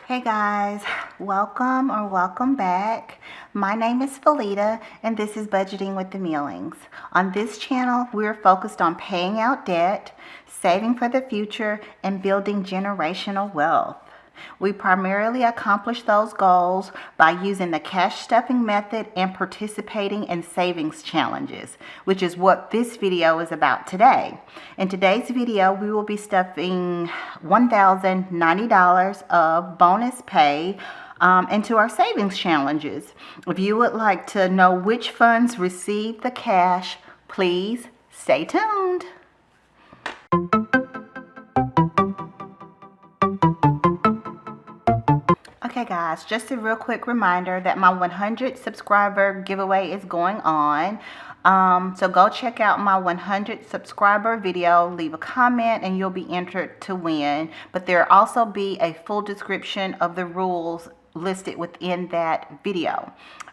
Hey guys, welcome back. My name is Felita and this is Budgeting with the Millings. On this channel, we're focused on paying out debt, saving for the future, and building generational wealth. We primarily accomplish those goals by using the cash stuffing method and participating in savings challenges, which is what this video is about today. In today's video, we will be stuffing $1,090 of bonus pay into our savings challenges. If you would like to know which funds receive the cash, please stay tuned. Okay guys, just a real quick reminder that my 100 subscriber giveaway is going on. So go check out my 100 subscriber video, leave a comment, and you'll be entered to win. But there'll also be a full description of the rules listed within that video.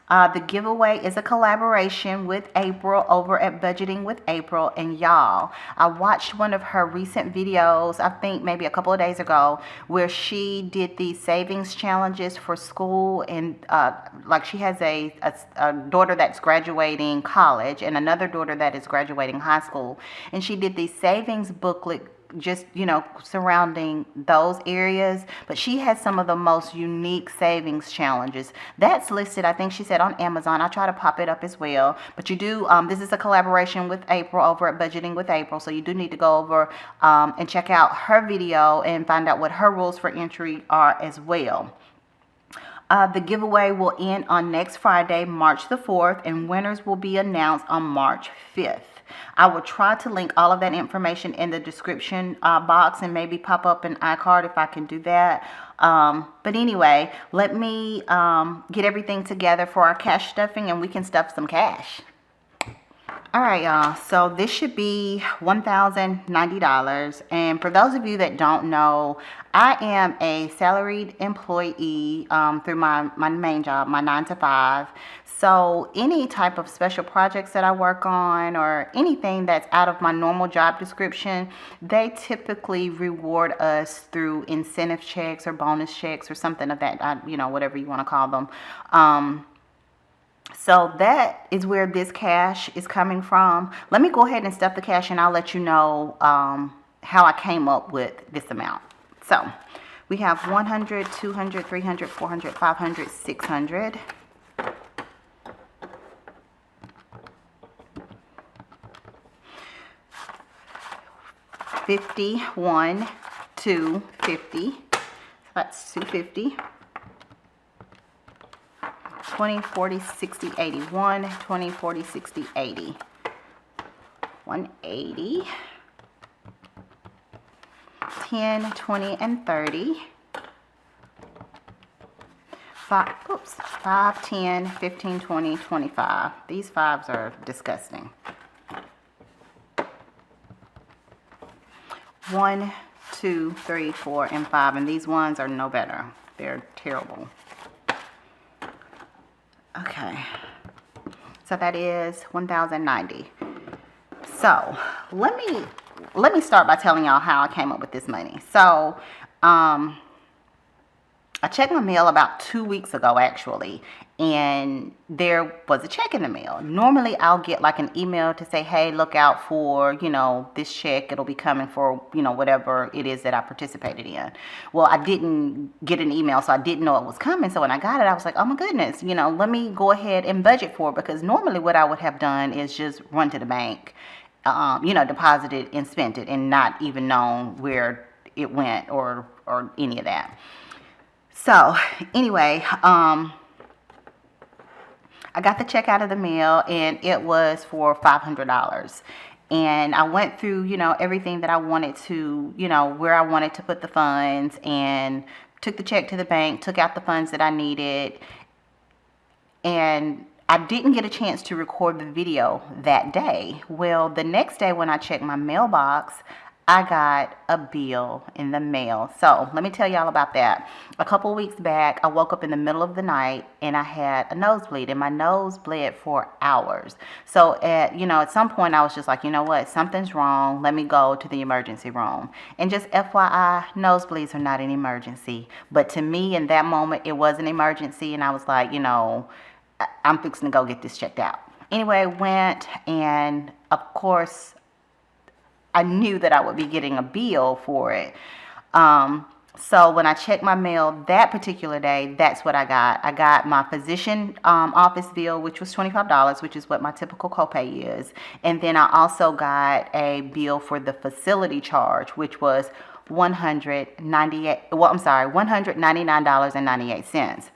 The giveaway is a collaboration with April over at Budgeting with April. And y'all, I watched one of her recent videos, I think maybe a couple of days ago, where she did these savings challenges for school. And like she has a daughter that's graduating college and another daughter that is graduating high school. And she did these savings booklet just, you know, surrounding those areas. But she has some of the most unique savings challenges that's listed, I think she said, on Amazon. I'll try to pop it up as well. But you do, this is a collaboration with April over at Budgeting with April. So you do need to go over and check out her video and find out what her rules for entry are as well. The giveaway will end on next Friday, March the 4th, and winners will be announced on March 5th. I will try to link all of that information in the description box and maybe pop up an iCard if I can do that. But anyway, let me get everything together for our cash stuffing and we can stuff some cash. All right, y'all, so this should be $1,090. And for those of you that don't know, I am a salaried employee through my main job, my 9 to 5. So any type of special projects that I work on or anything that's out of my normal job description, they typically reward us through incentive checks or bonus checks or something of that, you know, whatever you want to call them. So that is where this cash is coming from. Let me go ahead and stuff the cash and I'll let you know how I came up with this amount. So we have 100, 200, 300, 400, 500, 600. $51, $250. That's $250. 20, 40, 60, 80. 1, 20, 40, 60, 80. 180. 10, 20, and 30. 5, 10, 15, 20, 25. These 5s are disgusting. 1, 2, 3, 4, and 5. And these ones are no better. They're terrible. Okay, so that is 1,090. So let me start by telling y'all how I came up with this money. So I checked my mail about 2 weeks ago actually, and there was a check in the mail. Normally I'll get like an email to say, hey, look out for, you know, this check. It'll be coming for, you know, whatever it is that I participated in. Well, I didn't get an email, so I didn't know it was coming. So when I got it, I was like, oh my goodness, you know, let me go ahead and budget for it, because normally what I would have done is just run to the bank, you know, deposited and spent it and not even known where it went or any of that. So anyway, I got the check out of the mail and it was for $500. And I went through, you know, everything that I wanted to, you know, where I wanted to put the funds, and took the check to the bank, took out the funds that I needed. And I didn't get a chance to record the video that day. Well, the next day when I checked my mailbox, I got a bill in the mail. So let me tell y'all about that. A couple weeks back, I woke up in the middle of the night and I had a nosebleed, and my nose bled for hours. So at some point I was just like, you know what, something's wrong. Let me go to the emergency room. And just FYI, nosebleeds are not an emergency. But to me in that moment, it was an emergency, and I was like, I'm fixing to go get this checked out. Anyway, went, and of course, I knew that I would be getting a bill for it. So when I checked my mail that particular day, that's what I got. I got my physician office bill, which was $25, which is what my typical copay is. And then I also got a bill for the facility charge, which was $199.98.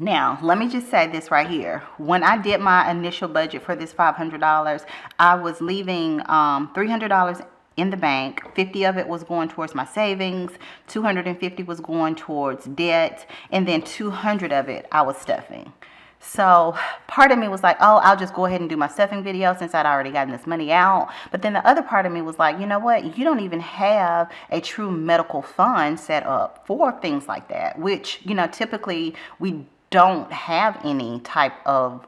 Now, let me just say this right here. When I did my initial budget for this $500, I was leaving $300 in the bank. 50 of it was going towards my savings, 250 was going towards debt, and then 200 of it I was stuffing. So part of me was like, oh, I'll just go ahead and do my stuffing video since I'd already gotten this money out. But then the other part of me was like, you know what? You don't even have a true medical fund set up for things like that, which, typically we don't have any type of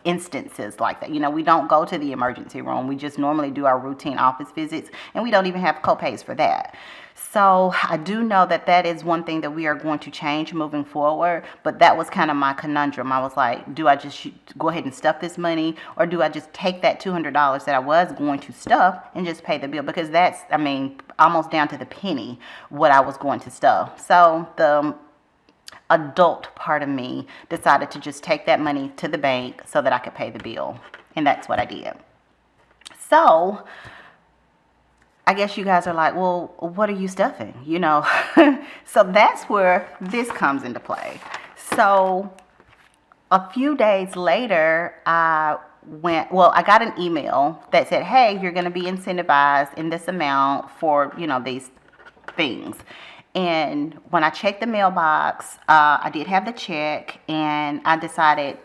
instances like that. We don't go to the emergency room. We just normally do our routine office visits, and we don't even have copays for that. So I do know that that is one thing that we are going to change moving forward, but that was kind of my conundrum. I was like, do I just go ahead and stuff this money, or do I just take that $200 that I was going to stuff and just pay the bill? Because that's, almost down to the penny what I was going to stuff. So the adult part of me decided to just take that money to the bank so that I could pay the bill, and that's what I did. So I guess you guys are like, well, what are you stuffing? So that's where this comes into play. So a few days later, I got an email that said, hey, you're going to be incentivized in this amount for these things. And when I checked the mailbox, I did have the check, and I decided,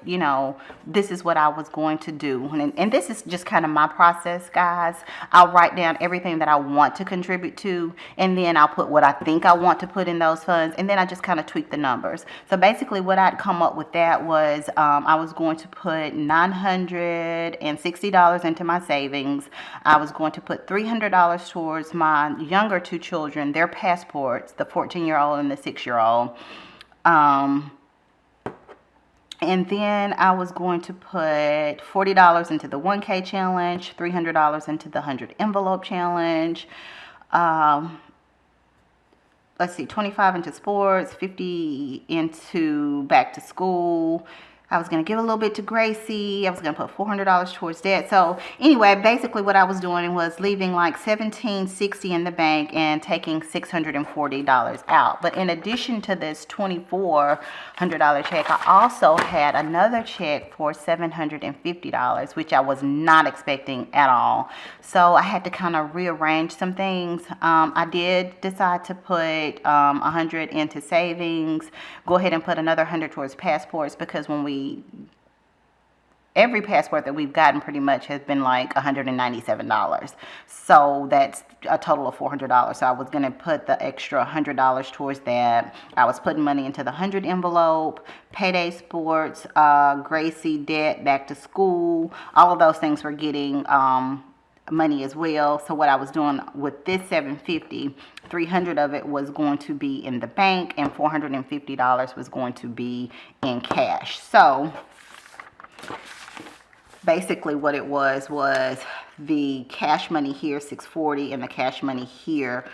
this is what I was going to do. And this is just kind of my process, guys. I'll write down everything that I want to contribute to, and then I'll put what I think I want to put in those funds, and then I just kind of tweak the numbers. So basically what I'd come up with that was I was going to put $960 into my savings. I was going to put $300 towards my younger two children, their passports, the 14-year-old and the 6-year-old. And then I was going to put $40 into the 1K challenge, $300 into the 100 envelope challenge. Let's see, 25 into sports, 50 into back to school. I was going to give a little bit to Gracie. I was going to put $400 towards that. So anyway, basically what I was doing was leaving like $1,760 in the bank and taking $640 out. But in addition to this $2,400 check, I also had another check for $750, which I was not expecting at all. So I had to kind of rearrange some things. I did decide to put 100 into savings, go ahead and put another 100 towards passports, because when every passport that we've gotten pretty much has been like $197. So that's a total of $400. So I was going to put the extra $100 towards that. I was putting money into the 100 envelope, payday sports, Gracie, debt, back to school. All of those things were getting money as well. So what I was doing with this $750, $300 of it was going to be in the bank, and $450 was going to be in cash. So basically what it was the cash money here, $640, and the cash money here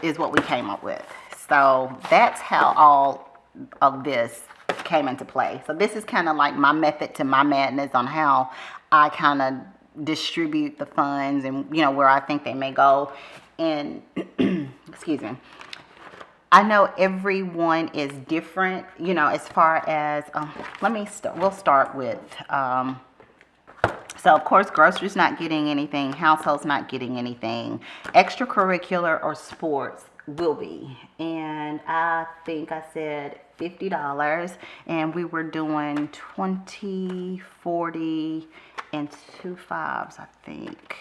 is what we came up with. So that's how all of this came into play. So this is kind of like my method to my madness on how I kind of distribute the funds and where I think they may go. And excuse me, I know everyone is different, as far as we'll start with so of course groceries not getting anything, households not getting anything, extracurricular or sports will be. And I think I said $50, and we were doing 20, 40, and 2 5s, I think.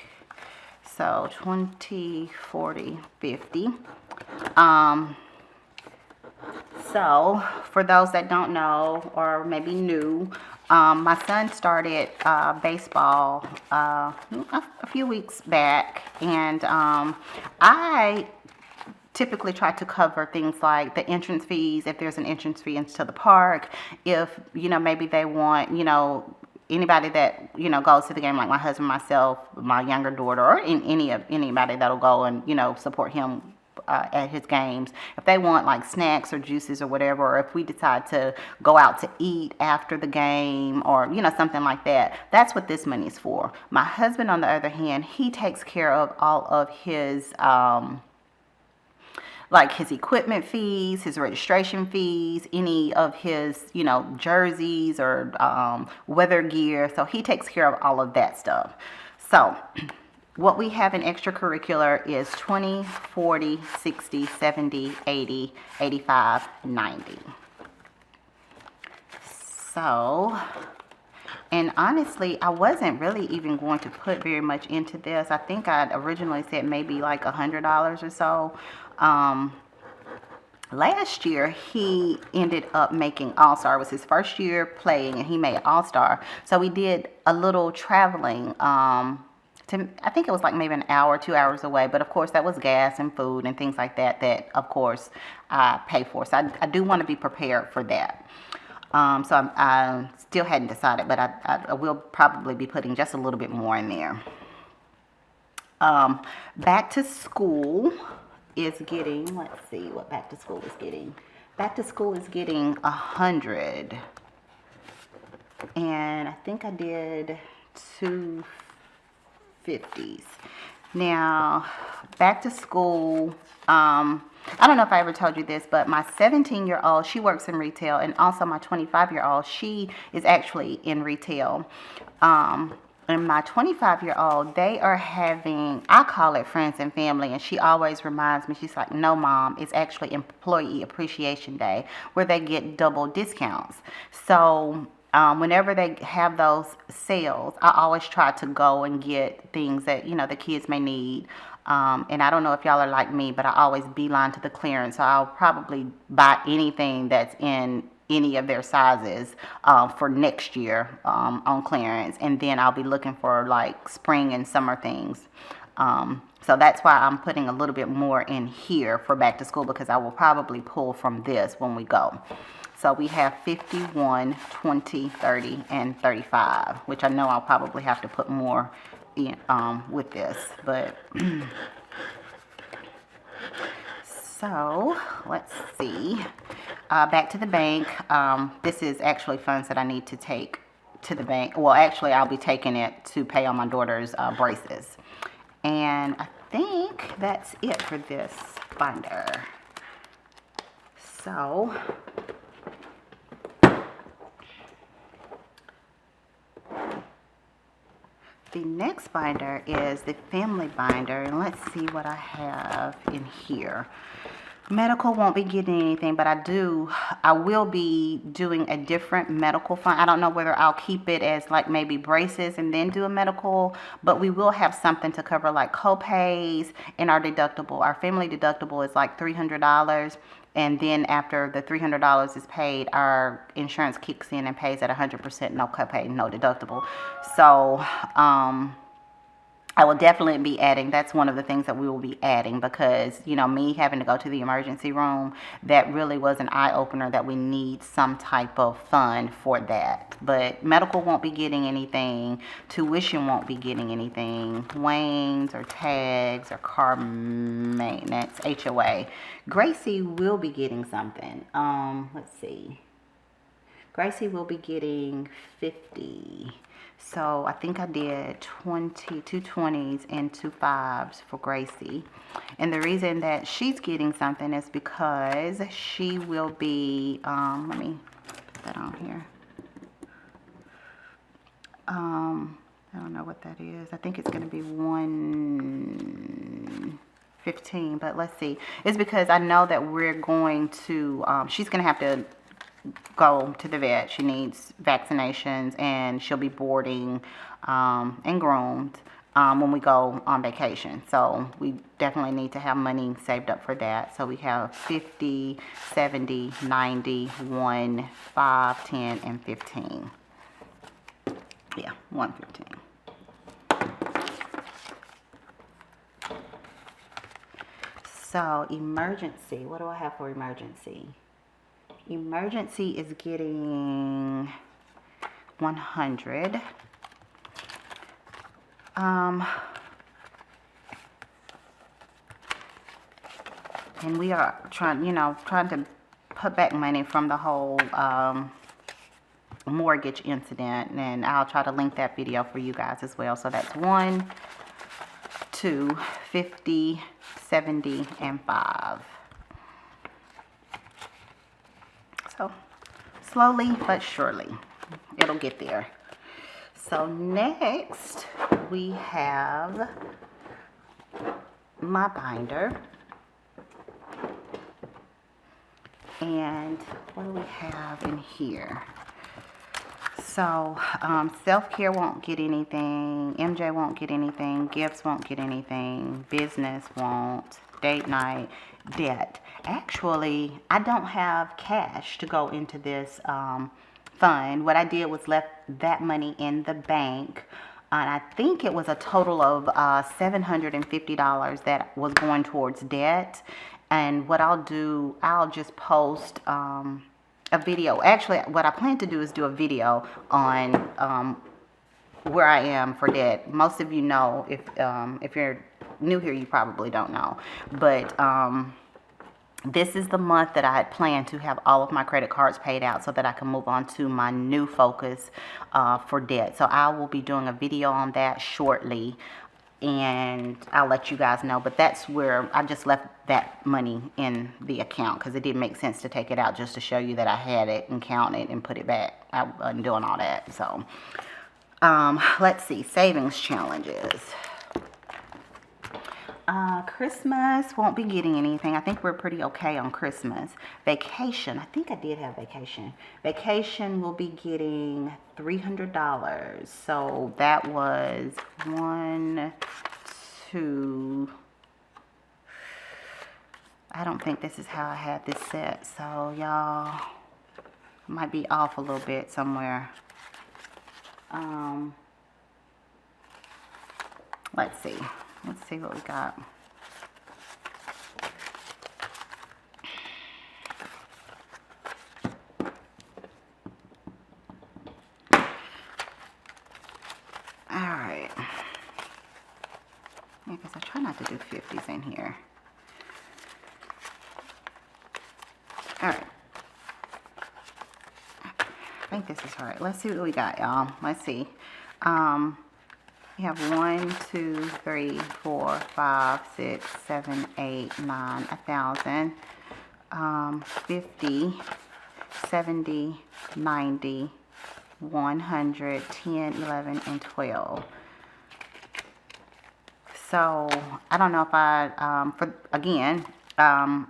So 20, 40, 50. So for those that don't know or maybe new, my son started baseball a few weeks back, and I typically try to cover things like the entrance fees, if there's an entrance fee into the park, if, you know, maybe they want, you know, anybody that, you know, goes to the game, like my husband, myself, my younger daughter, or anybody that'll go and, you know, support him at his games, if they want like snacks or juices or whatever, or if we decide to go out to eat after the game, or, you know, something like that, that's what this money is for. My husband, on the other hand, he takes care of all of his like his equipment fees, his registration fees, any of his, you know, jerseys or weather gear. So he takes care of all of that stuff. So what we have in extracurricular is 20, 40, 60, 70, 80, 85, 90. So, and honestly, I wasn't really even going to put very much into this. I think I originally said maybe like $100 or so. Last year, he ended up making All-Star. It was his first year playing, and he made All-Star. So we did a little traveling. I think it was like maybe an hour, 2 hours away. But, of course, that was gas and food and things like that that, of course, I pay for. So I do want to be prepared for that. So I still hadn't decided, but I will probably be putting just a little bit more in there. Back to school is getting, let's see what back to school is getting. Back to school is getting 100. And I think I did 250s. Now, back to school, I don't know if I ever told you this, but my 17-year-old, she works in retail, and also my 25-year-old, she is actually in retail. And my 25-year-old, they are having, I call it friends and family, and she always reminds me, she's like, no, Mom, it's actually Employee Appreciation Day, where they get double discounts. So whenever they have those sales, I always try to go and get things that, you know, the kids may need. And I don't know if y'all are like me, but I always beeline to the clearance. So I'll probably buy anything that's in any of their sizes for next year on clearance, and then I'll be looking for like spring and summer things. So that's why I'm putting a little bit more in here for back to school, because I will probably pull from this when we go. So we have 51, 20, 30, and 35, which I know I'll probably have to put more in with this, but so let's see. Back to the bank. This is actually funds that I need to take to the bank. Well, actually, I'll be taking it to pay on my daughter's braces. And I think that's it for this binder. So the next binder is the family binder, and let's see what I have in here. Medical won't be getting anything, but I will be doing a different medical fund. I don't know whether I'll keep it as like maybe braces and then do a medical, but we will have something to cover like co-pays and our deductible. Our family deductible is like $300, and then after the $300 is paid, our insurance kicks in and pays at 100%, no copay, no deductible. So I will definitely be adding, that's one of the things that we will be adding, because, you know, me having to go to the emergency room, that really was an eye-opener that we need some type of fund for that. But medical won't be getting anything, tuition won't be getting anything, Wayne's or tags or car maintenance, HOA. Gracie will be getting something. Let's see. Gracie will be getting 50. So I think I did 2 20s and 2 5s for Gracie. And the reason that she's getting something is because she will be, let me put that on here. I don't know what that is. I think it's going to be 115, but let's see. It's because I know that we're going to, she's going to have to go to the vet. She needs vaccinations, and she'll be boarding and groomed when we go on vacation. So we definitely need to have money saved up for that. So we have 50, 70, 90, 1, 5, 10, and 15. Yeah, 115. So emergency, what do I have for emergency? Emergency is getting 100. And we are trying to put back money from the whole mortgage incident, and I'll try to link that video for you guys as well. So that's 1, 2, 50, 70, and 5. So slowly but surely it'll get there. So next we have my binder. And what do we have in here? So self-care won't get anything, MJ won't get anything, gifts won't get anything, business won't, date night, debt. Actually, I don't have cash to go into this fund. What I did was left that money in the bank, and I think it was a total of $750 that was going towards debt. And what I'll do, I'll just post a video. Actually, what I plan to do is do a video on where I am for debt. Most of you know, if you're new here, you probably don't know. But this is the month that I had planned to have all of my credit cards paid out so that I can move on to my new focus for debt. So I will be doing a video on that shortly, and I'll let you guys know. But that's where I just left that money in the account, because it didn't make sense to take it out just to show you that I had it and count it and put it back. I wasn't doing all that. So let's see, savings challenges. Christmas won't be getting anything. I think we're pretty okay on Christmas. Vacation, I think I did have vacation. Vacation will be getting $300. So that was 1, 2. I don't think this is how I had this set. So y'all might be off a little bit somewhere. Let's see. Let's see what we got. All right. Yeah, because I try not to do 50s in here. All right. I think this is right. Let's see what we got, y'all. Let's see. We have 1, 2, 3, 4, 5, 6, 7, 8, 9, 1,000, 50, 70, 90, 100, 10, 11, and 12. So I don't know if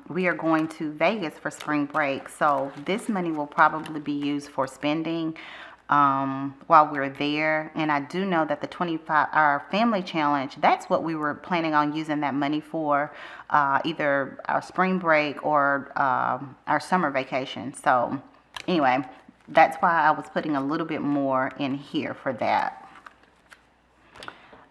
we are going to Vegas for spring break. So this money will probably be used for spending while we're there. And I do know that the 25-hour family challenge, that's what we were planning on using that money for, either our spring break or our summer vacation. So anyway, that's why I was putting a little bit more in here for that.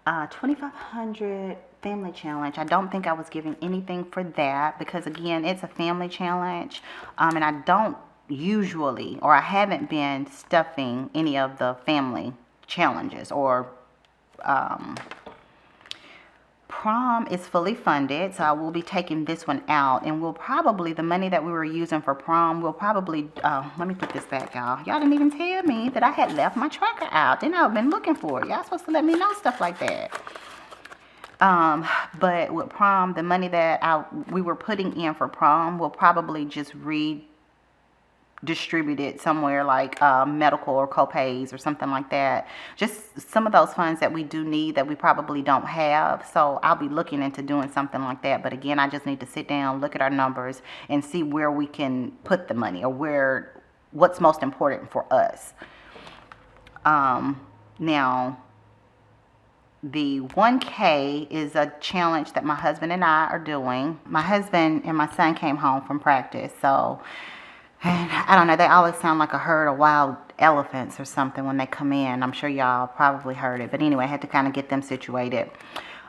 2,500 family challenge. I don't think I was giving anything for that, because again, it's a family challenge, and I don't usually, or I haven't been stuffing any of the family challenges. Or prom is fully funded, so I will be taking this one out, and we'll probably, the money that we were using for prom, we'll probably, let me put this back, y'all. Y'all didn't even tell me that I had left my tracker out. Then I've been looking for it. Y'all supposed to let me know stuff like that. But with prom, the money that we were putting in for prom, we'll probably just redistribute it somewhere, like medical or co-pays or something like that. Just some of those funds that we do need that we probably don't have. So I'll be looking into doing something like that. But again, I just need to sit down, look at our numbers, and see where we can put the money, or where what's most important for us. Now, the 1K is a challenge that my husband and I are doing. My husband and my son came home from practice, so, and I don't know, they always sound like a herd of wild elephants or something when they come in. I'm sure y'all probably heard it, but anyway, I had to kind of get them situated.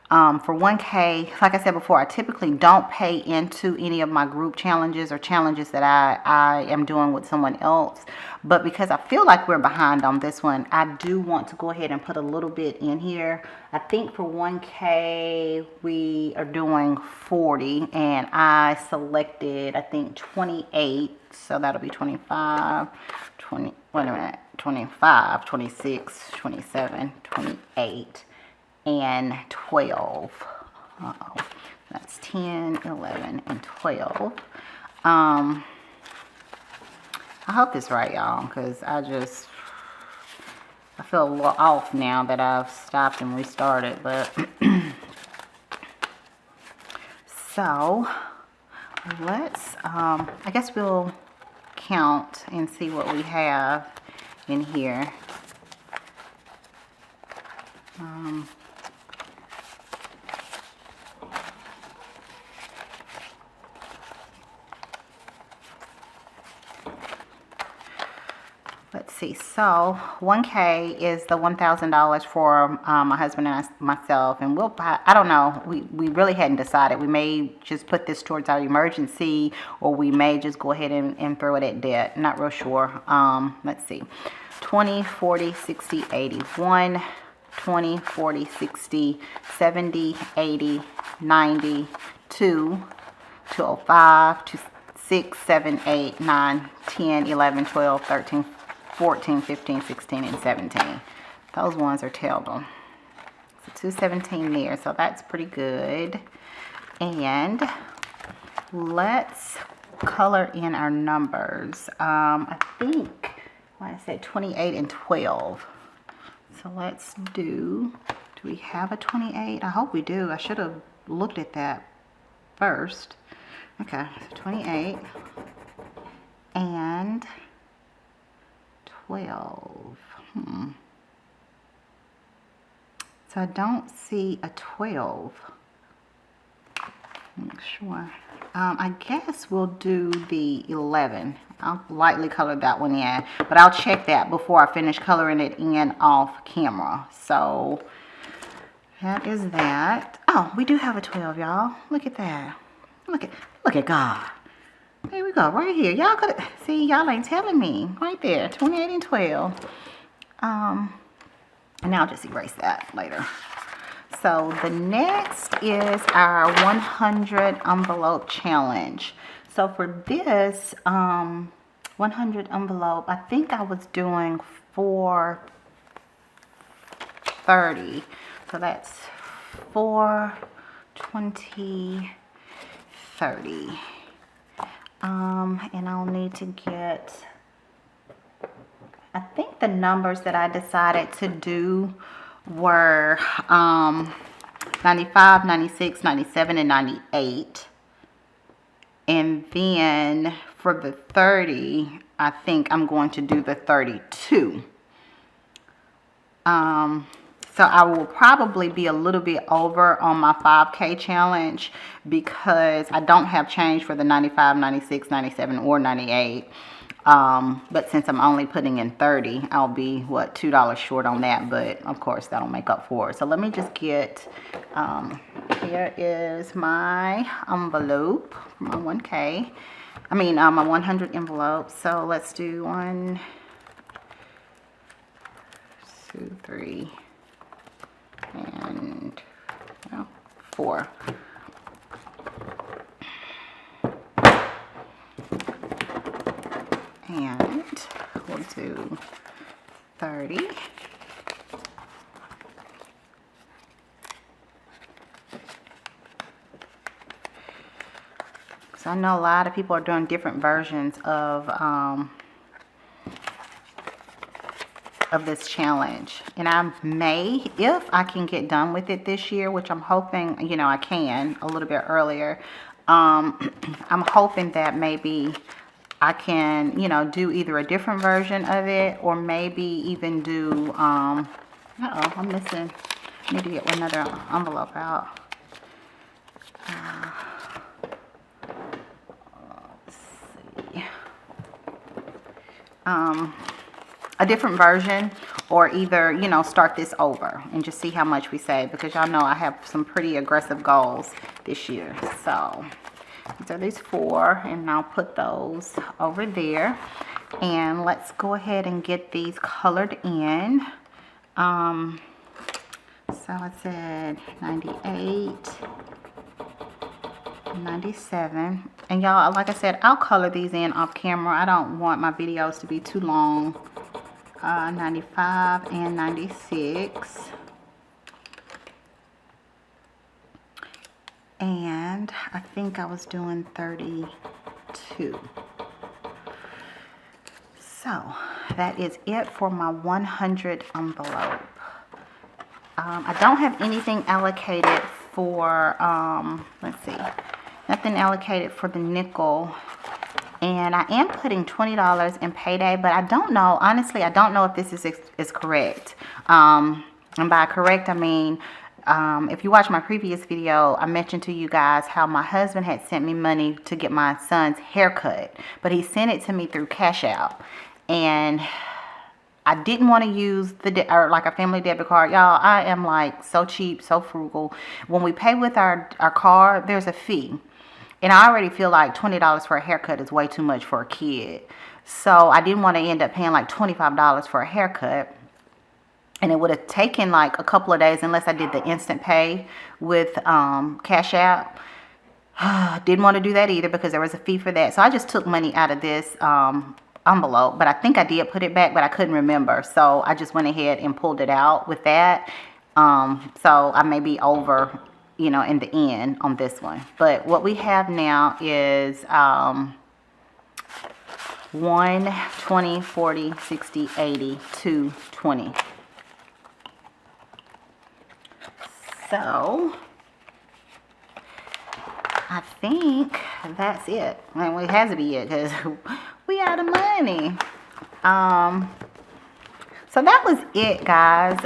For 1K, like I said before, I typically don't pay into any of my group challenges or challenges that I am doing with someone else. But because I feel like we're behind on this one, I do want to go ahead and put a little bit in here. I think for 1K, we are doing 40, and I selected, I think, 28. So that'll be 25, 20, wait a minute, 25, 26, 27, 28. And 12. That's 10, 11, and 12. I hope it's right, y'all, because I feel a little off now that I've stopped and restarted, but so let's, I guess we'll count and see what we have in here. Let's see, so 1K is the $1,000 for my husband and myself, and we'll buy, I don't know, we really hadn't decided. We may just put this towards our emergency, or we may just go ahead and throw it at debt. Not real sure. Let's see, 20, 40, 60, 80, 1, 20, 40, 60, 70, 80, 90, 2, 205, 6, 7, 8, 9, 10, 11, 12, 13, 14, 15, 16, and 17. Those ones are terrible. So 217 there, so that's pretty good. And let's color in our numbers. I think, like I said, 28 and 12. So let's do we have a 28? I hope we do. I should have looked at that first. Okay, so 28 and 12. So I don't see a 12. I'm not sure. I guess we'll do the 11. I'll lightly color that one in, but I'll check that before I finish coloring it in off camera. So that is that. Oh, we do have a 12, y'all. Look at that. Look at God. There we go, right here. Y'all could see, y'all ain't telling me. Right there, 28 and 12. And I'll just erase that later. So the next is our 100 envelope challenge. So for this 100 envelope, I think I was doing 430. So that's 4, 20, 30. And I'll need to get, I think the numbers that I decided to do were 95, 96, 97, and 98. And then for the 30, I think I'm going to do the 32. So I will probably be a little bit over on my 5K challenge because I don't have change for the 95, 96, 97, or 98. But since I'm only putting in 30, I'll be, what, $2 short on that. But, of course, that'll make up for it. So let me just get, here is my envelope, my 1K. I mean, my 100 envelope. So let's do 1, 2, 3. And 4. And we'll do 30. So I know a lot of people are doing different versions of this challenge, and I may, if I can get done with it this year, which I'm hoping, you know, I can a little bit earlier, I'm hoping that maybe I can, you know, do either a different version of it, or maybe even do, uh-oh, I'm missing, I need to get another envelope out. Let's see. A different version, or either, you know, start this over and just see how much we save, because y'all know I have some pretty aggressive goals this year. So these are these 4, and I'll put those over there, and let's go ahead and get these colored in. So I said 98, 97, and y'all, like I said, I'll color these in off camera. I don't want my videos to be too long. 95 and 96, and I think I was doing 32. So that is it for my 100 envelope. I don't have anything allocated for, let's see, nothing allocated for the nickel. And I am putting $20 in payday, but I don't know, honestly, I don't know if this is correct. And by correct, I mean, if you watch my previous video, I mentioned to you guys how my husband had sent me money to get my son's haircut, but he sent it to me through Cash App. And I didn't want to use like a family debit card. Y'all, I am like so cheap, so frugal. When we pay with our card, there's a fee. And I already feel like $20 for a haircut is way too much for a kid. So I didn't want to end up paying like $25 for a haircut. And it would have taken like a couple of days unless I did the instant pay with Cash App. Didn't want to do that either because there was a fee for that. So I just took money out of this envelope. But I think I did put it back, but I couldn't remember. So I just went ahead and pulled it out with that. So I may be over, you know, in the end on this one. But what we have now is 1, 20, 40, 60, 80, 2, 20. So I think that's it. I mean, it has to be it because we out of money. So that was it, guys.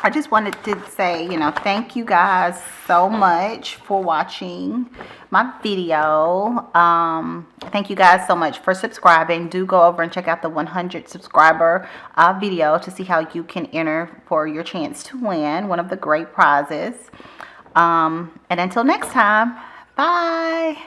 I just wanted to say, you know, thank you guys so much for watching my video. Thank you guys so much for subscribing. Do go over and check out the 100 subscriber video to see how you can enter for your chance to win one of the great prizes. And until next time, bye.